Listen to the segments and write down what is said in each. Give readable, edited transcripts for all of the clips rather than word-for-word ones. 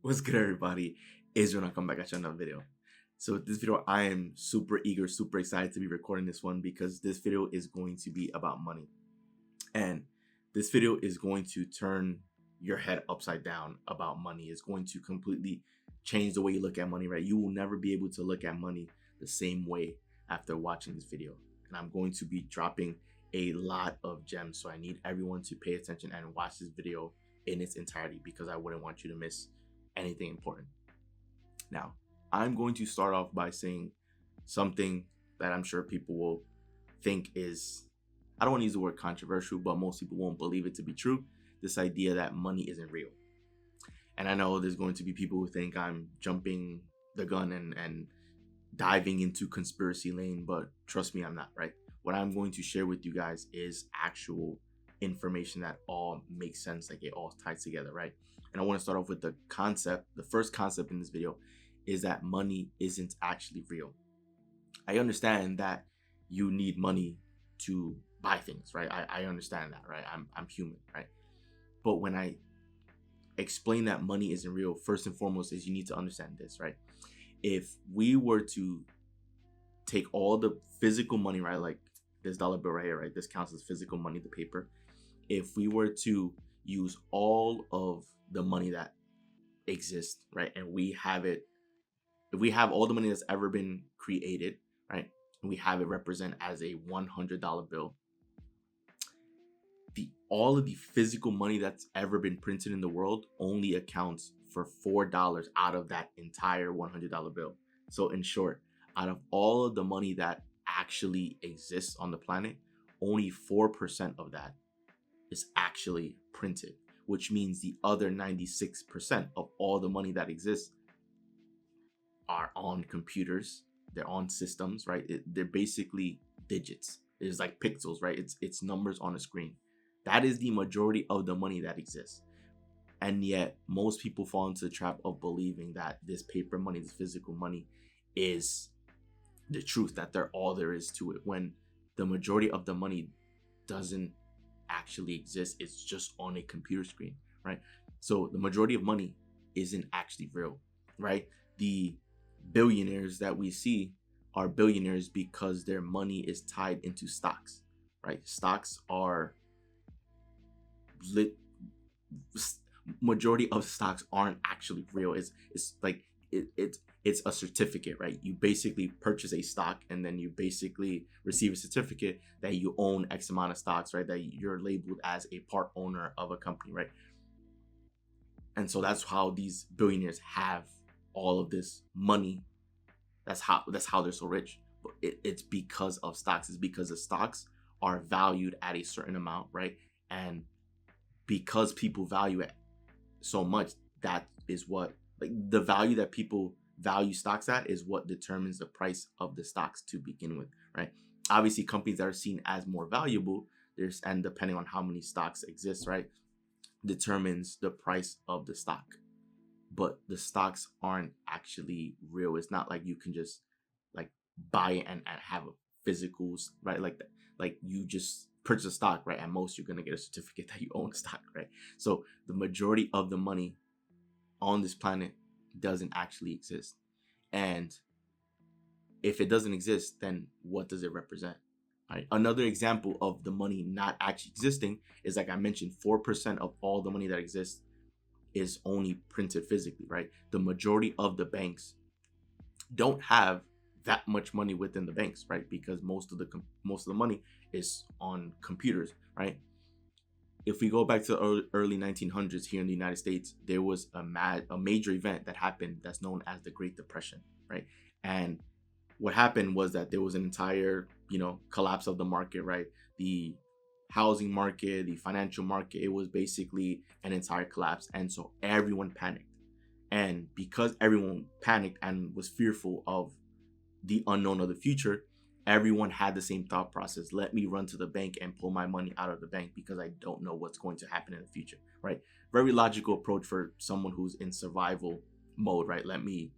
What's good, everybody? Israel, and I come back at you another video. So with this video, I am super eager, super excited to be recording this one because this video is going to be about money. And this video is going to turn your head upside down about money. It's going to completely change the way you look at money, right? You will never be able to look at money the same way after watching this video. And I'm going to be dropping a lot of gems. So I need everyone to pay attention and watch this video in its entirety because I wouldn't want you to miss anything important. Now, I'm going to start off by saying something that I'm sure people will think is, I don't want to use the word controversial, but most people won't believe it to be true. This idea that money isn't real. And I know there's going to be people who think I'm jumping the gun and diving into conspiracy lane, but trust me, I'm not, right? What I'm going to share with you guys is actual information that all makes sense, like it all ties together, right? And I want to start off with the concept. The first concept in this video is that money isn't actually real. I understand that you need money to buy things, right? I understand that, right? I'm human, right? But when I explain that money isn't real, first and foremost is you need to understand this, right? If we were to take all the physical money, right, like this dollar bill right here, right, this counts as physical money, the paper. If we were to use all of the money that exists, right, and we have it, if we have all the money that's ever been created, right, and we have it represent as a $100 bill, all of the physical money that's ever been printed in the world only accounts for $4 out of that entire $100 bill. So in short, out of all of the money that actually exists on the planet, only 4% of that is actually printed, which means the other 96% of all the money that exists are on computers. They're on systems, right? They're basically digits. It's like pixels, right? It's numbers on a screen. That is the majority of the money that exists. And yet most people fall into the trap of believing that this paper money, this physical money, is the truth, that they're all there is to it, when the majority of the money doesn't actually exist. It's just on a computer screen, right? So the majority of money isn't actually real, right? The billionaires that we see are billionaires because their money is tied into stocks, right? Stocks are majority of stocks aren't actually real. It's like it's a certificate, right? You basically purchase a stock and then you basically receive a certificate that you own X amount of stocks, right? That you're labeled as a part owner of a company, right? And so that's how these billionaires have all of this money. That's how they're so rich. But it's because of stocks. It's because the stocks are valued at a certain amount, right? And because people value it so much, that is what, like, the value that people value stocks at is what determines the price of the stocks to begin with, right? Obviously companies that are seen as more valuable, and depending on how many stocks exist, right, determines the price of the stock. But the stocks aren't actually real. It's not like you can just like buy it and have a physical, right, like that. Like you just purchase a stock, right? At most you're gonna get a certificate that you own a stock, right? So the majority of the money on this planet doesn't actually exist. And if it doesn't exist, then what does it represent? Right? Another example of the money not actually existing is, like I mentioned, 4% of all the money that exists is only printed physically, right? The majority of the banks don't have that much money within the banks, right? Because most of the money is on computers, right? If we go back to the early 1900s here in the United States, there was a major event that happened that's known as the Great Depression, right? And what happened was that there was an entire, collapse of the market, right? The housing market, the financial market, it was basically an entire collapse. And so everyone panicked. And because everyone panicked and was fearful of the unknown of the future, everyone had the same thought process. Let me run to the bank and pull my money out of the bank because I don't know what's going to happen in the future, right? Very logical approach for someone who's in survival mode, right? Let me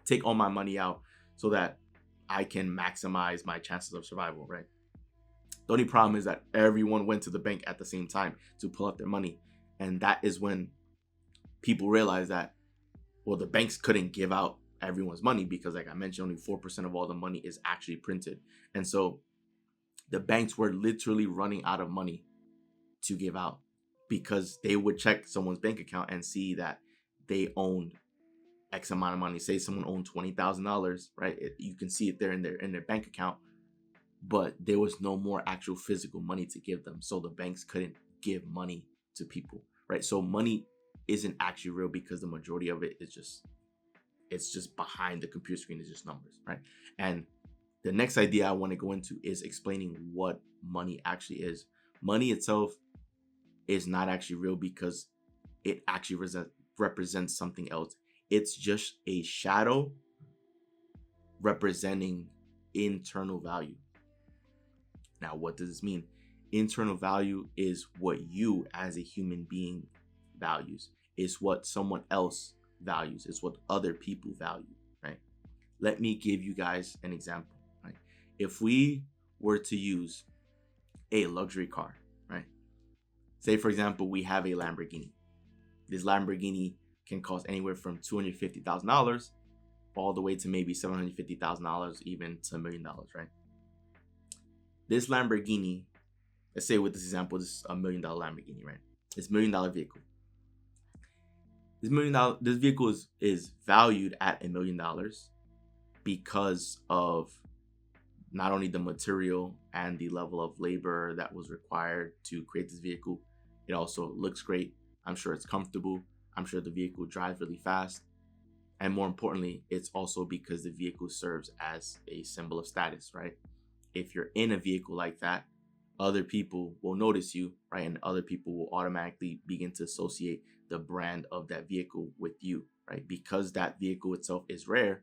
take all my money out so that I can maximize my chances of survival, right? The only problem is that everyone went to the bank at the same time to pull out their money. And that is when people realized that well, the banks couldn't give out everyone's money because, like I mentioned, only 4% of all the money is actually printed. And so the banks were literally running out of money to give out because they would check someone's bank account and see that they owned X amount of money. Say someone owned $20,000, right? You can see it there in their bank account, but there was no more actual physical money to give them. So the banks couldn't give money to people, right? So money isn't actually real because the majority of it is just behind the computer screen, is just numbers, right? And the next idea I want to go into is explaining what money actually is. Money itself is not actually real because it actually represents something else. It's just a shadow representing internal value. Now, what does this mean? Internal value is what you as a human being values. It's what someone else values. It's what other people value, right? Let me give you guys an example, right? If we were to use a luxury car, right? Say, for example, we have a Lamborghini. This Lamborghini can cost anywhere from $250,000 all the way to maybe $750,000, even to $1 million, right? This Lamborghini, let's say with this example, this is $1 million Lamborghini, right? It's $1 million vehicle. This vehicle is valued at $1 million because of not only the material and the level of labor that was required to create this vehicle. It also looks great. I'm sure it's comfortable. I'm sure the vehicle drives really fast. And more importantly, it's also because the vehicle serves as a symbol of status, right? If you're in a vehicle like that, other people will notice you, right? And other people will automatically begin to associate the brand of that vehicle with you, right? Because that vehicle itself is rare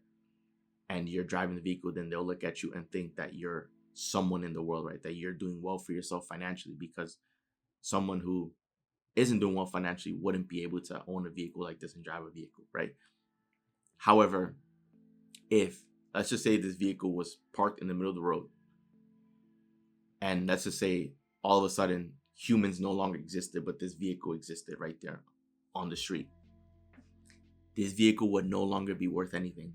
and you're driving the vehicle, then they'll look at you and think that you're someone in the world, right? That you're doing well for yourself financially, because someone who isn't doing well financially wouldn't be able to own a vehicle like this and drive a vehicle, right? However, if, let's just say this vehicle was parked in the middle of the road, and let's just say all of a sudden humans no longer existed, but this vehicle existed right there on the street, this vehicle would no longer be worth anything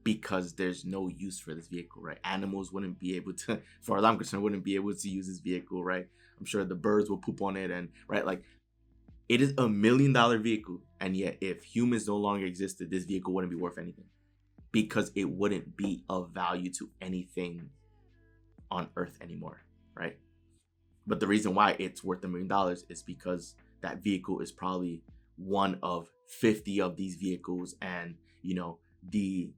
because there's no use for this vehicle, right? Animals wouldn't be able to, as far as I'm concerned, wouldn't be able to use this vehicle, right? I'm sure the birds will poop on it, and right, like, it is $1 million vehicle, and yet if humans no longer existed, this vehicle wouldn't be worth anything because it wouldn't be of value to anything on earth anymore, right? But the reason why it's worth $1 million is because that vehicle is probably one of 50 of these vehicles, and the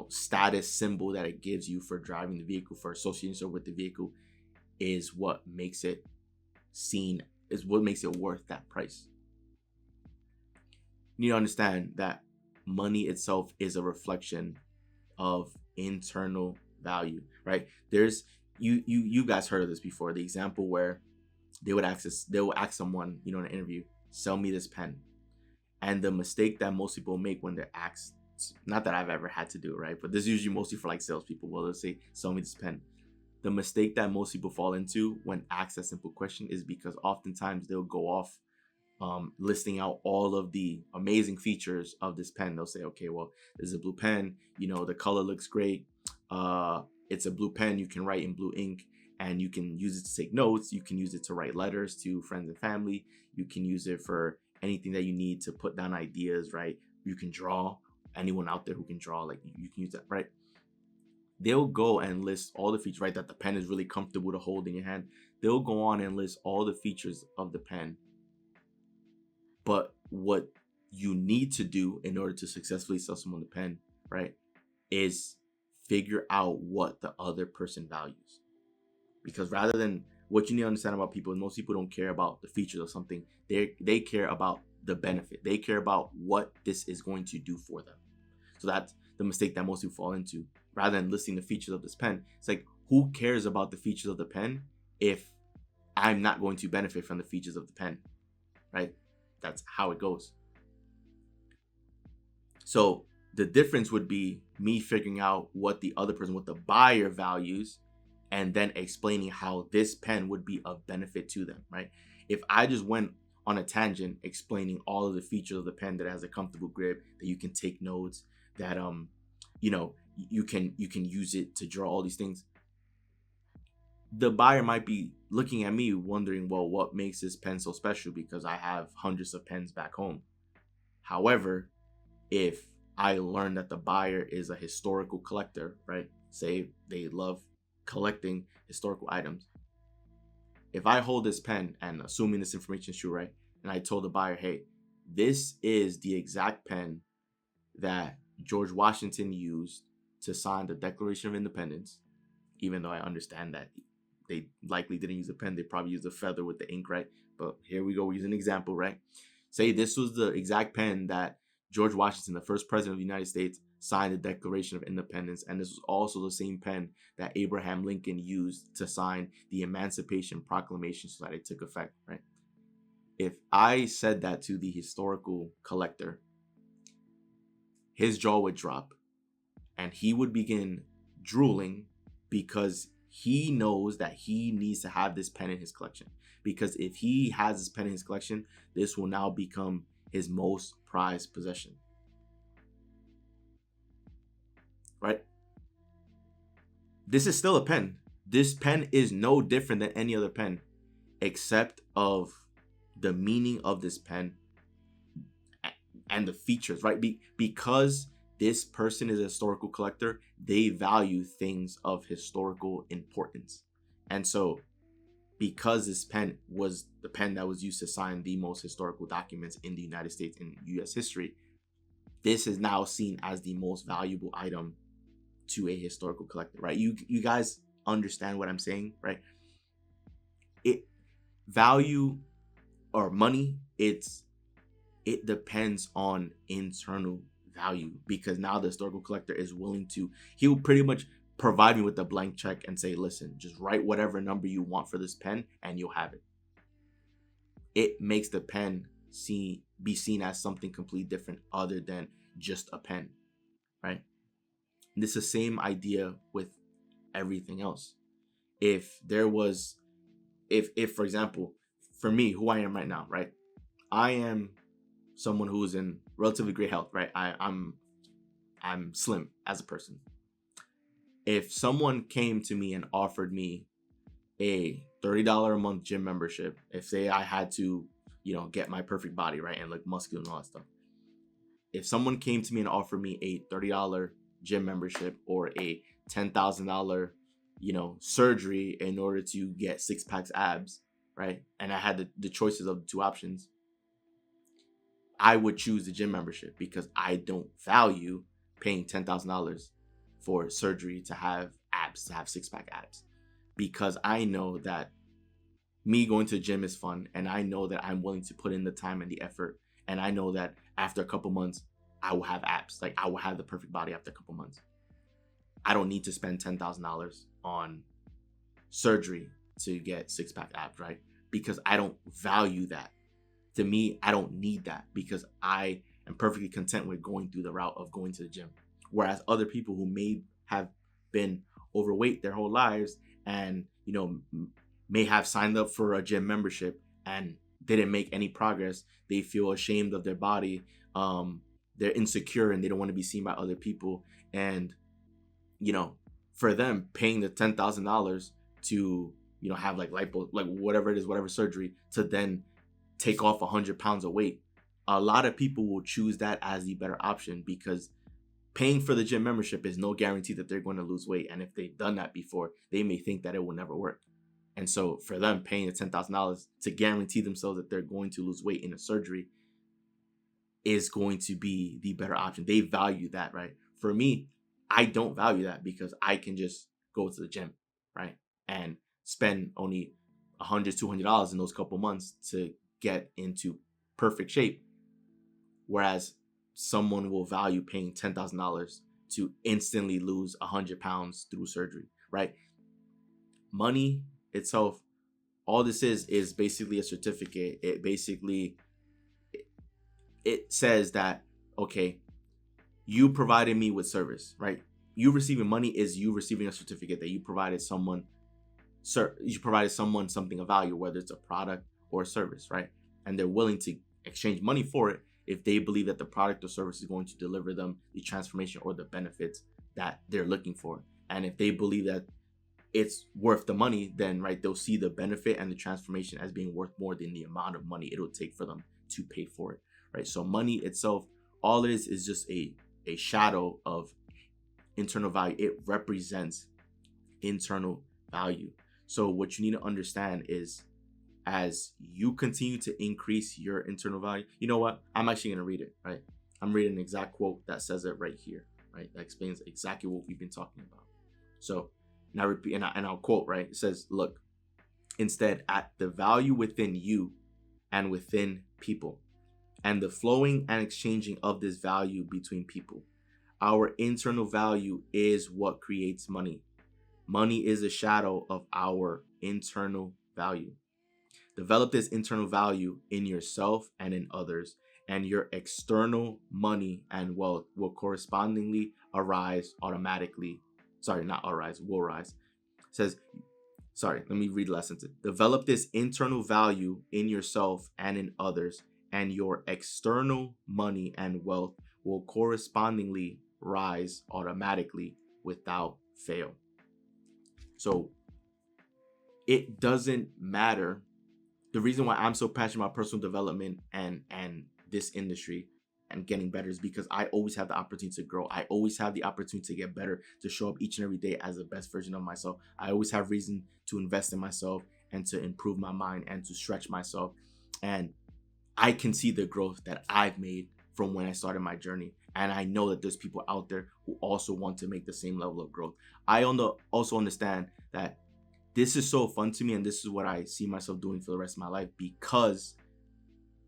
status symbol that it gives you for driving the vehicle, for associating yourself with the vehicle, is what makes it worth that price. You need to understand that money itself is a reflection of internal value, right? There's you guys heard of this before, the example where they will ask someone, in an interview, sell me this pen. And the mistake that most people make when they're asked, not that I've ever had to do it, right? But this is usually mostly for like salespeople. Well, they'll say, sell me this pen. The mistake that most people fall into when asked a simple question is because oftentimes they'll go off listing out all of the amazing features of this pen. They'll say, okay, well, this is a blue pen. The color looks great. It's a blue pen. You can write in blue ink, and you can use it to take notes. You can use it to write letters to friends and family. You can use it for anything that you need to put down ideas, right? You can draw. Anyone out there who can draw, like, you can use that, right? They'll go and list all the features, right? That the pen is really comfortable to hold in your hand. They'll go on and list all the features of the pen. But what you need to do in order to successfully sell someone the pen, right, is figure out what the other person values. Because rather than, what you need to understand about people, most people don't care about the features of something. They care about the benefit. They care about what this is going to do for them. So that's the mistake that most people fall into. Rather than listing the features of this pen, it's like, who cares about the features of the pen if I'm not going to benefit from the features of the pen, right? That's how it goes. So the difference would be me figuring out what the other person, what the buyer values, and then explaining how this pen would be of benefit to them, right? If I just went on a tangent explaining all of the features of the pen, that it has a comfortable grip, that you can take notes, that you know, you can use it to draw, all these things. The buyer might be looking at me wondering, well, what makes this pen so special, because I have hundreds of pens back home. However, if I learn that the buyer is a historical collector, right? Say they love collecting historical items. If I hold this pen, and assuming this information is true, right? And I told the buyer, hey, this is the exact pen that George Washington used to sign the Declaration of Independence, even though I understand that they likely didn't use a pen, they probably used a feather with the ink, right? But here we go, we use an example, right? Say this was the exact pen that George Washington, the first president of the United States, signed the Declaration of Independence, and this was also the same pen that Abraham Lincoln used to sign the Emancipation Proclamation so that it took effect, right? If I said that to the historical collector, his jaw would drop and he would begin drooling, because he knows that he needs to have this pen in his collection. Because if he has this pen in his collection, this will now become his most prized possession. Right? This is still a pen. This pen is no different than any other pen, except of the meaning of this pen and the features, right? Because this person is a historical collector, they value things of historical importance. And so, because this pen was the pen that was used to sign the most historical documents in the United States in US history, this is now seen as the most valuable item to a historical collector, right? You guys understand what I'm saying, right? It value or money, it depends on internal value, because now the historical collector is willing to, he will pretty much provide me with a blank check and say, listen, just write whatever number you want for this pen and you'll have it. It makes the pen be seen as something completely different other than just a pen, right? And it's the same idea with everything else. If there was, if for example, for me, who I am right now, right? I am someone who is in relatively great health, right? I'm slim as a person. If someone came to me and offered me a $30 a month gym membership, if say I had to, get my perfect body, right, and look muscular and all that stuff. If someone came to me and offered me a $30 gym membership or a $10,000, surgery in order to get 6-pack abs, right? And I had the choices of the two options, I would choose the gym membership, because I don't value paying $10,000 for surgery to have abs, to have 6-pack abs, because I know that me going to the gym is fun, and I know that I'm willing to put in the time and the effort, and I know that after a couple months, I will have abs. Like, I will have the perfect body after a couple months. I don't need to spend $10,000 on surgery to get 6-pack abs, right? Because I don't value that. To me, I don't need that, because I am perfectly content with going through the route of going to the gym. Whereas other people who may have been overweight their whole lives and, may have signed up for a gym membership and didn't make any progress, they feel ashamed of their body. They're insecure and they don't want to be seen by other people. And, for them, paying the $10,000 to, have like lipo, like whatever it is, whatever surgery, to then take off 100 pounds of weight, a lot of people will choose that as the better option, because paying for the gym membership is no guarantee that they're going to lose weight. And if they've done that before, they may think that it will never work. And so for them, paying the $10,000 to guarantee themselves that they're going to lose weight in a surgery is going to be the better option. They value that, right? For me, I don't value that, because I can just go to the gym, right? And spend only $100, $200 in those couple months to get into perfect shape. Whereas someone will value paying $10,000 to instantly lose 100 pounds through surgery, right? Money itself, all this is basically a certificate. It says that, okay, you provided me with service, right? You receiving money is you receiving a certificate that you provided someone something of value, whether it's a product or a service, right? and they're willing to exchange money for it if they believe that the product or service is going to deliver them the transformation or the benefits that they're looking for. And if they believe that it's worth the money, then right, they'll see the benefit and the transformation as being worth more than the amount of money it'll take for them to pay for it, right? So money itself, all it is just a shadow of internal value. It represents internal value. So what you need to understand is, as you continue to increase your internal value, you know what? I'm actually going to read it, right? I'm reading an exact quote that says it right here, right? That explains exactly what we've been talking about. So, and I repeat, and I'll quote, right? It says, look, instead, at the value within you and within people, and the flowing and exchanging of this value between people. Our internal value is what creates money. Money is a shadow of our internal value. Develop this internal value in yourself and in others, and your external money and wealth will correspondingly arise automatically. Sorry, not arise, will rise. It says, let me read the last sentence. Develop this internal value in yourself and in others, and your external money and wealth will correspondingly rise automatically without fail. So it doesn't matter. The reason why I'm so passionate about personal development and this industry and getting better is because I always have the opportunity to grow. I always have the opportunity to get better, to show up each and every day as the best version of myself. I always have reason to invest in myself and to improve my mind and to stretch myself. And I can see the growth that I've made from when I started my journey. And I know that there's people out there who also want to make the same level of growth. I also understand that this is so fun to me, and this is what I see myself doing for the rest of my life, because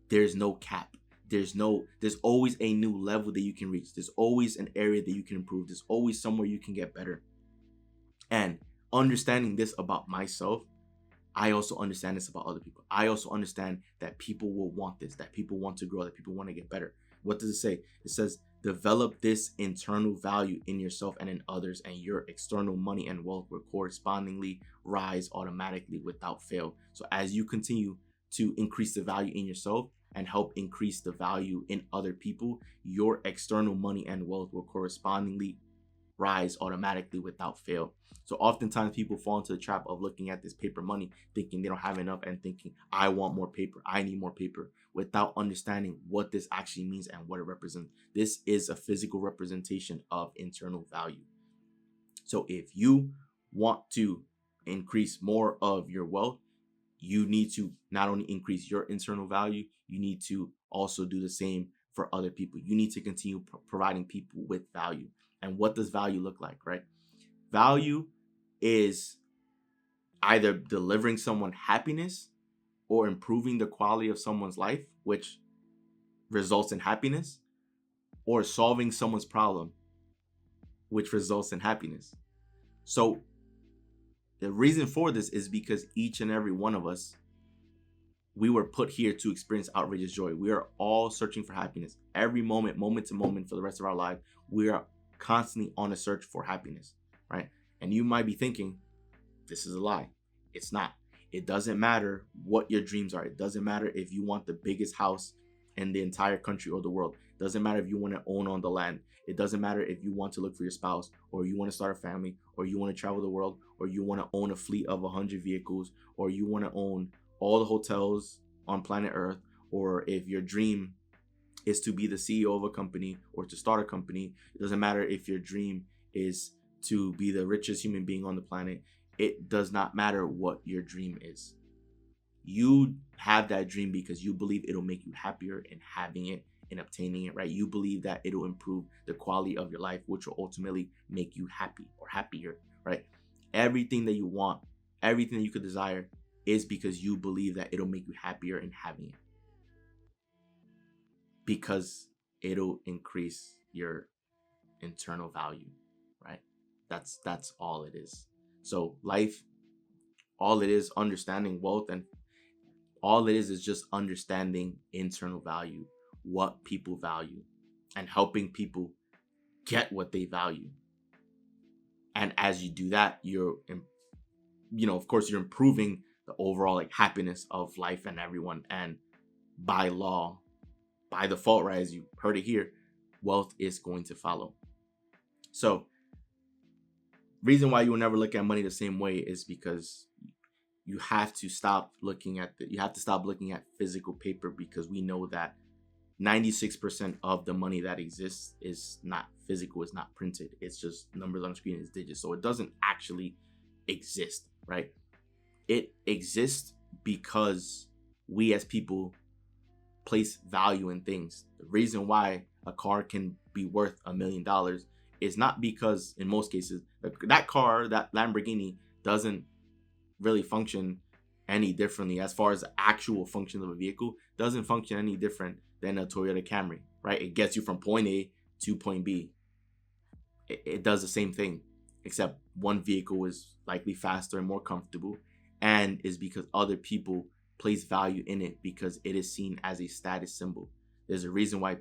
there's no cap. There's always a new level that you can reach. There's always an area that you can improve. There's always somewhere you can get better. And understanding this about myself, I also understand this about other people. I also understand that people will want this, that people want to grow, that people want to get better. What does it say? It says, develop this internal value in yourself and in others, and your external money and wealth will correspondingly rise automatically without fail. So as you continue to increase the value in yourself and help increase the value in other people, your external money and wealth will correspondingly rise automatically without fail. So oftentimes people fall into the trap of looking at this paper money, thinking they don't have enough, and thinking, I want more paper, I need more paper, without understanding what this actually means and what it represents. This is a physical representation of internal value. So if you want to increase more of your wealth, you need to not only increase your internal value, you need to also do the same for other people. You need to continue providing people with value. And what does value look like, right? Value is either delivering someone happiness or improving the quality of someone's life, which results in happiness, or solving someone's problem, which results in happiness. So the reason for this is because each and every one of us, we were put here to experience outrageous joy. We are all searching for happiness. Every moment to moment for the rest of our life, we are constantly on a search for happiness, right? And you might be thinking, this is a lie. It's not. It doesn't matter what your dreams are. It doesn't matter if you want the biggest house in the entire country or the world. It doesn't matter if you want to own on the land. It doesn't matter if you want to look for your spouse, or you want to start a family, or you want to travel the world, or you want to own a fleet of 100 vehicles, or you want to own all the hotels on planet Earth, or if your dream is to be the CEO of a company or to start a company. It doesn't matter if your dream is to be the richest human being on the planet. It does not matter what your dream is. You have that dream because you believe it'll make you happier in having it, in obtaining it, right? You believe that it'll improve the quality of your life, which will ultimately make you happy or happier, right? Everything that you want, everything that you could desire, is because you believe that it'll make you happier in having it, because it'll increase your internal value, right? That's all it is. So life, all it is, understanding wealth, and all it is just understanding internal value, what people value, and helping people get what they value. And as you do that, of course, you're improving the overall happiness of life and everyone. And by law, by default, right, as you heard it here, wealth is going to follow. So reason why you will never look at money the same way is because you have to stop looking at physical paper, because we know that 96% of the money that exists is not physical, it's not printed, it's just numbers on the screen, it's digits. So it doesn't actually exist, right? It exists because we as people place value in things. The reason why a car can be worth $1 million is not because, in most cases, that car, that Lamborghini, doesn't really function any differently as far as the actual function of a vehicle, doesn't function any different than a Toyota Camry, right? It gets you from point A to point B. It does the same thing, except one vehicle is likely faster and more comfortable, and is because other people place value in it because it is seen as a status symbol. There's a reason why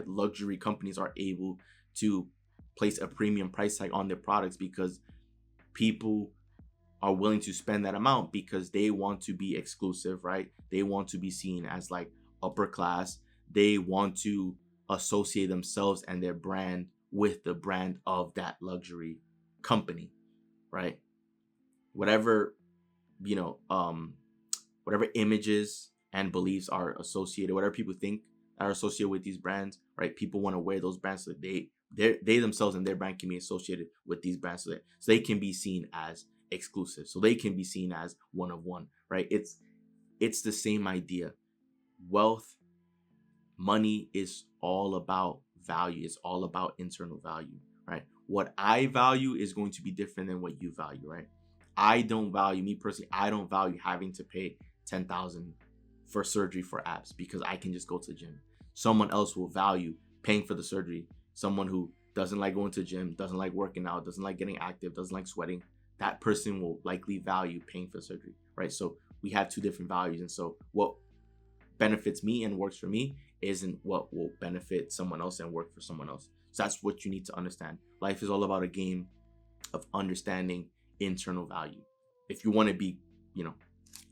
luxury companies are able to place a premium price tag on their products, because people are willing to spend that amount because they want to be exclusive, right? They want to be seen as like upper class. They want to associate themselves and their brand with the brand of that luxury company, right? Whatever, whatever images and beliefs are associated, whatever people think are associated with these brands, right? People want to wear those brands so that they themselves and their brand can be associated with these brands, so they can be seen as exclusive, so they can be seen as one of one, right? It's the same idea. Wealth, money is all about value. It's all about internal value, right? What I value is going to be different than what you value, right? Me personally, I don't value having to pay $10,000 for surgery for abs because I can just go to the gym. Someone else will value paying for the surgery. Someone who doesn't like going to the gym, doesn't like working out, doesn't like getting active, doesn't like sweating, that person will likely value paying for surgery, right? So we have two different values. And so what benefits me and works for me isn't what will benefit someone else and work for someone else. So that's what you need to understand. Life is all about a game of understanding internal value. If you want to be,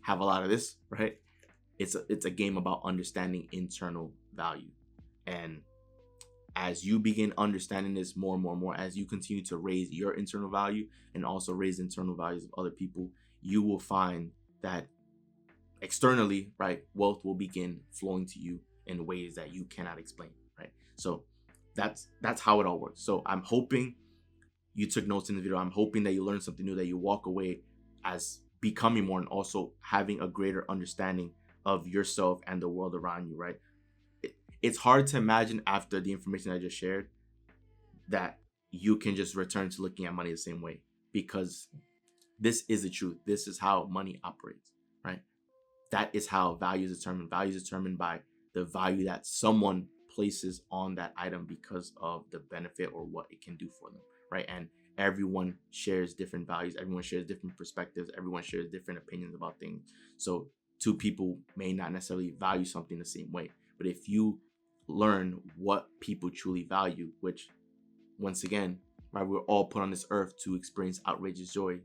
have a lot of this, right? It's a game about understanding internal value. And as you begin understanding this more and more and more, as you continue to raise your internal value and also raise internal values of other people, you will find that externally, right, wealth will begin flowing to you in ways that you cannot explain, right? So that's how it all works. So I'm hoping you took notes in the video. I'm hoping that you learned something new, that you walk away as becoming more and also having a greater understanding of yourself and the world around you, right? It's hard to imagine after the information I just shared that you can just return to looking at money the same way, because this is the truth. This is how money operates, right? That is how value is determined. Value is determined by the value that someone places on that item because of the benefit or what it can do for them, right? And everyone shares different values. Everyone shares different perspectives. Everyone shares different opinions about things. So two people may not necessarily value something the same way. But if you learn what people truly value, which, once again, right, we're all put on this earth to experience outrageous joy,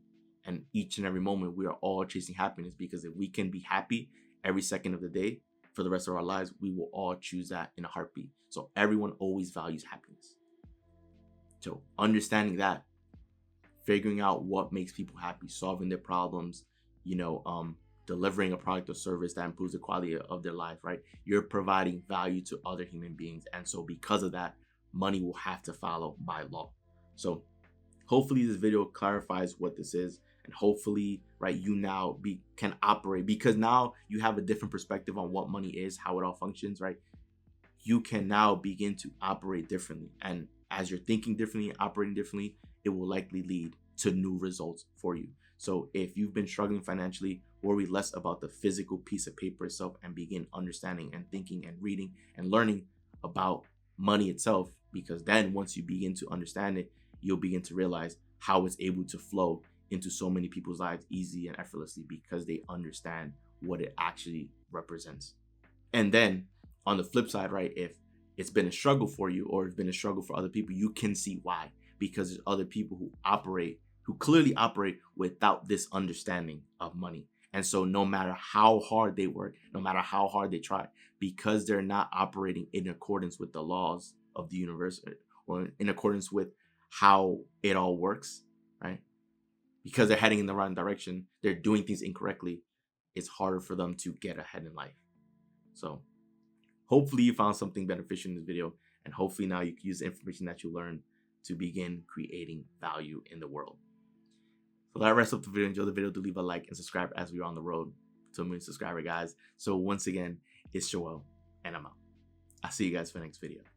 and each and every moment we are all chasing happiness, because if we can be happy every second of the day for the rest of our lives, we will all choose that in a heartbeat. So everyone always values happiness. So understanding that, figuring out what makes people happy, solving their problems, delivering a product or service that improves the quality of their life, right? You're providing value to other human beings. And so because of that, money will have to follow by law. So hopefully this video clarifies what this is, and hopefully, right, you now can operate, because now you have a different perspective on what money is, how it all functions, right? You can now begin to operate differently. And as you're thinking differently and operating differently, it will likely lead to new results for you. So if you've been struggling financially, worry less about the physical piece of paper itself and begin understanding and thinking and reading and learning about money itself, because then once you begin to understand it, you'll begin to realize how it's able to flow into so many people's lives easy and effortlessly, because they understand what it actually represents. And then on the flip side, right, if it's been a struggle for you or it's been a struggle for other people, you can see why, because there's other people who clearly operate without this understanding of money. And so no matter how hard they work, no matter how hard they try, because they're not operating in accordance with the laws of the universe or in accordance with how it all works, right? Because they're heading in the wrong direction, they're doing things incorrectly, it's harder for them to get ahead in life. So hopefully you found something beneficial in this video, and hopefully now you can use the information that you learned to begin creating value in the world. So that wraps up the video. Enjoy the video. Do leave a like and subscribe as we're on the road to 1 million subscriber, guys. So once again, it's Joel, and I'm out. I'll see you guys for the next video.